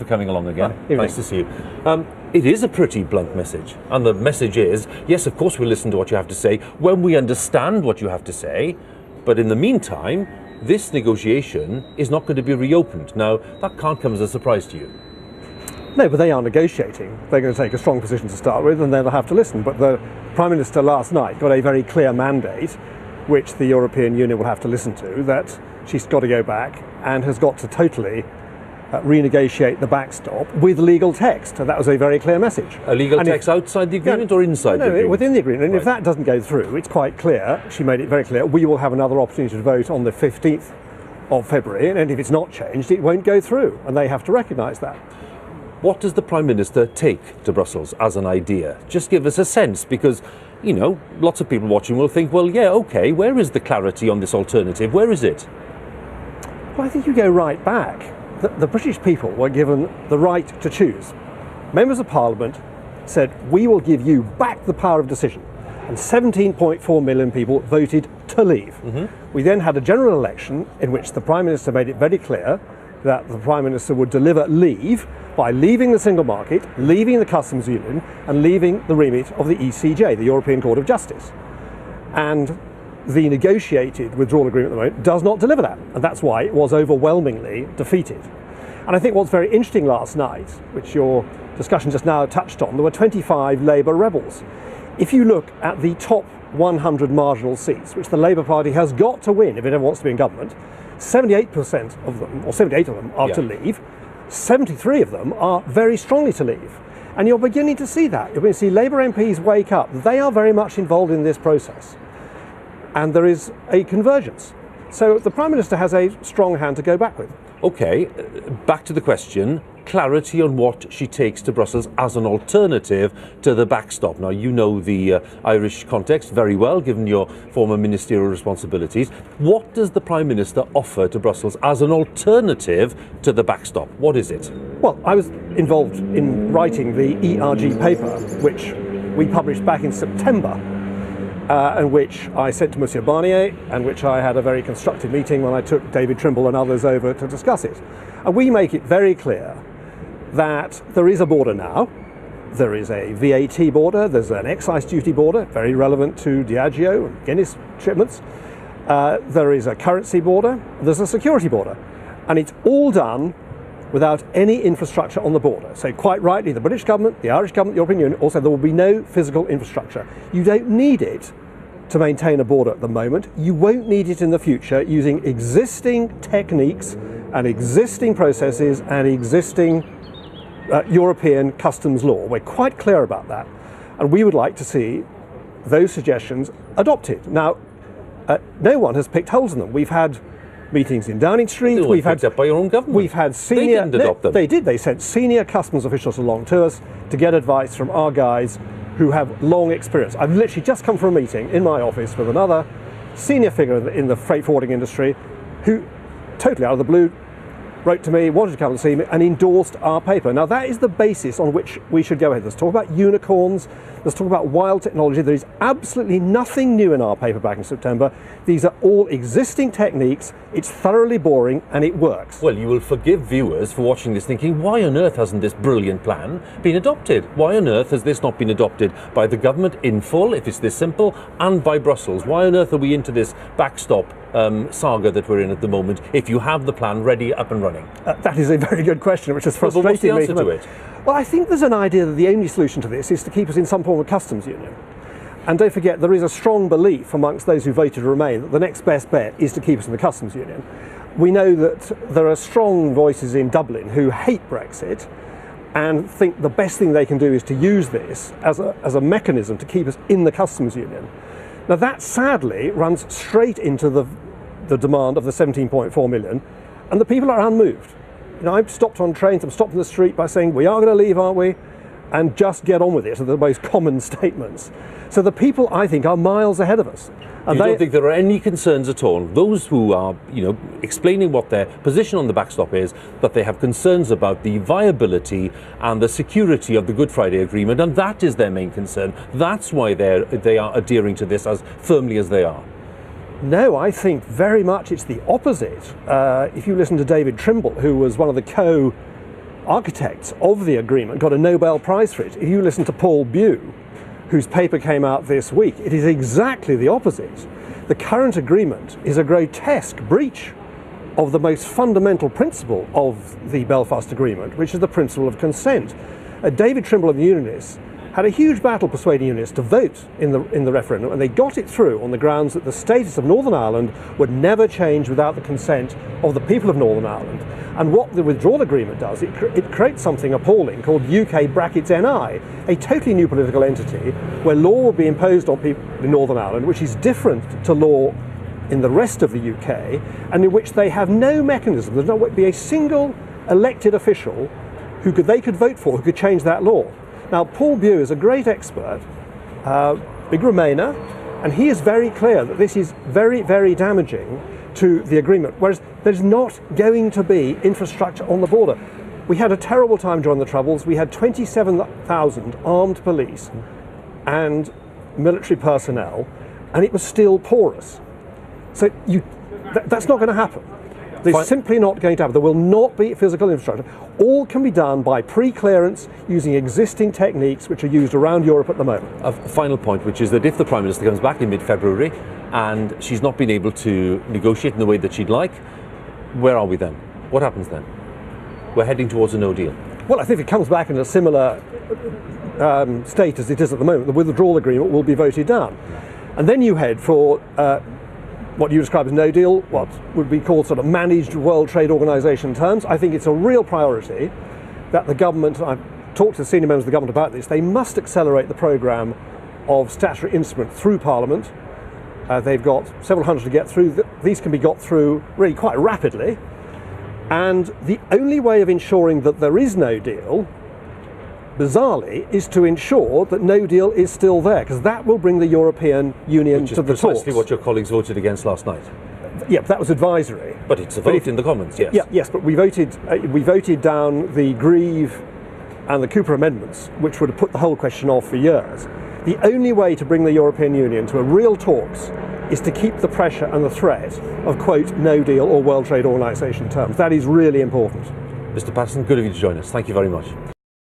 for coming along again. Nice to see you. It is a pretty blunt message, and the message is, yes, of course we'll listen to what you have to say when we understand what you have to say, but in the meantime, this negotiation is not going to be reopened. Now, that can't come as a surprise to you. No, but they are negotiating. They're going to take a strong position to start with, and they'll have to listen. But the Prime Minister last night got a very clear mandate, which the European Union will have to listen to, that she's got to go back and has got to totally renegotiate the backstop with legal text. And that was a very clear message. A legal text outside the agreement or inside the agreement? Within the agreement. And if that doesn't go through, it's quite clear, she made it very clear, we will have another opportunity to vote on the 15th of February, and if it's not changed, it won't go through, and they have to recognise that. What does the Prime Minister take to Brussels as an idea? Just give us a sense, because, you know, lots of people watching will think, well, yeah, OK, where is the clarity on this alternative? Where is it? Well, I think you go right back. The British people were given the right to choose. Members of Parliament said, we will give you back the power of decision. And 17.4 million people voted to leave. We then had a general election in which the Prime Minister made it very clear that the Prime Minister would deliver leave by leaving the single market, leaving the customs union, and leaving the remit of the ECJ, the European Court of Justice. And the negotiated withdrawal agreement at the moment does not deliver that, and that's why it was overwhelmingly defeated. And I think what's very interesting last night, which your discussion just now touched on, there were 25 Labour rebels. If you look at the top 100 marginal seats, which the Labour Party has got to win if it ever wants to be in government, 78% of them, or 78 of them, are to leave. 73 of them are very strongly to leave. And you're beginning to see that. You're going to see Labour MPs wake up. They are very much involved in this process. And there is a convergence. So the Prime Minister has a strong hand to go back with. OK, back to the question. Clarity on what she takes to Brussels as an alternative to the backstop. Now, you know the Irish context very well, given your former ministerial responsibilities. What does the Prime Minister offer to Brussels as an alternative to the backstop? What is it? Well, I was involved in writing the ERG paper, which we published back in September, and which I sent to Monsieur Barnier, and which I had a very constructive meeting when I took David Trimble and others over to discuss it. And we make it very clear that there is a border now. There is a VAT border, there's an excise duty border, very relevant to Diageo and Guinness shipments. There is a currency border, there's a security border. And it's all done without any infrastructure on the border. So quite rightly, the British government, the Irish government, the European Union, also there will be no physical infrastructure. You don't need it to maintain a border at the moment. You won't need it in the future using existing techniques and existing processes and existing European customs law. We're quite clear about that, and we would like to see those suggestions adopted. Now, no one has picked holes in them. We've had meetings in Downing Street. We've had up by your own government. We've had senior. They didn't adopt them. They did. They sent senior customs officials along to us to get advice from our guys who have long experience. I've literally just come from a meeting in my office with another senior figure in the freight forwarding industry, who, totally out of the blue, wrote to me, wanted to come and see me, and endorsed our paper. Now, that is the basis on which we should go ahead. Let's talk about unicorns. Let's talk about wild technology. There is absolutely nothing new in our paper back in September. These are all existing techniques. It's thoroughly boring, and it works. Well, you will forgive viewers for watching this thinking, why on earth hasn't this brilliant plan been adopted? Why on earth has this not been adopted by the government in full, if it's this simple, and by Brussels? Why on earth are we into this backstop saga that we're in at the moment, if you have the plan ready, up and running? That is a very good question, which has frustrated what's the me. answer to it? Well, I think there's an idea that the only solution to this is to keep us in some form of customs union. And don't forget, there is a strong belief amongst those who voted to remain that the next best bet is to keep us in the customs union. We know that there are strong voices in Dublin who hate Brexit and think the best thing they can do is to use this as a mechanism to keep us in the customs union. Now, that sadly runs straight into the demand of the 17.4 million, and the people are unmoved. You know, I've stopped on trains, I've stopped in the street by saying, we are going to leave, aren't we? And just get on with it are the most common statements. So the people, I think, are miles ahead of us. And you don't think there are any concerns at all? Those who are, explaining what their position on the backstop is, that they have concerns about the viability and the security of the Good Friday Agreement, and that is their main concern. That's why they are adhering to this as firmly as they are. No, I think very much it's the opposite. If you listen to David Trimble, who was one of the architects of the agreement got a Nobel Prize for it. If you listen to Paul Bew, whose paper came out this week, it is exactly the opposite. The current agreement is a grotesque breach of the most fundamental principle of the Belfast Agreement, which is the principle of consent. David Trimble and the Unionists had a huge battle persuading Unionists to vote in the referendum, and they got it through on the grounds that the status of Northern Ireland would never change without the consent of the people of Northern Ireland. And what the withdrawal agreement does, it creates something appalling called UK brackets NI, a totally new political entity where law will be imposed on people in Northern Ireland, which is different to law in the rest of the UK, and in which they have no mechanism. There's not be a single elected official who they could vote for who could change that law. Now, Paul Bew is a great expert, big Remainer, and he is very clear that this is very, very damaging to the agreement, whereas there's not going to be infrastructure on the border. We had a terrible time during the Troubles. We had 27,000 armed police and military personnel, and it was still porous. So that's not going to happen. It's simply not going to happen. There will not be physical infrastructure. All can be done by pre-clearance using existing techniques which are used around Europe at the moment. A final point, which is that if the Prime Minister comes back in mid-February and she's not been able to negotiate in the way that she'd like, where are we then? What happens then? We're heading towards a no deal. Well, I think if it comes back in a similar state as it is at the moment, the withdrawal agreement will be voted down. And then you head for what you describe as no deal, what would be called sort of managed World Trade Organization terms. I think it's a real priority that the government, I've talked to the senior members of the government about this, they must accelerate the programme of statutory instrument through Parliament. They've got several hundred to get through. These can be got through really quite rapidly. And the only way of ensuring that there is no deal, bizarrely, is to ensure that no deal is still there, because that will bring the European Union to the talks. Which is precisely what your colleagues voted against last night. Yeah, that was advisory. But it's a vote in the Commons, yes. Yeah, yes, but we voted down the Grieve and the Cooper amendments, which would have put the whole question off for years. The only way to bring the European Union to a real talks is to keep the pressure and the threat of, quote, no deal or World Trade Organization terms. That is really important. Mr. Paterson, good of you to join us. Thank you very much.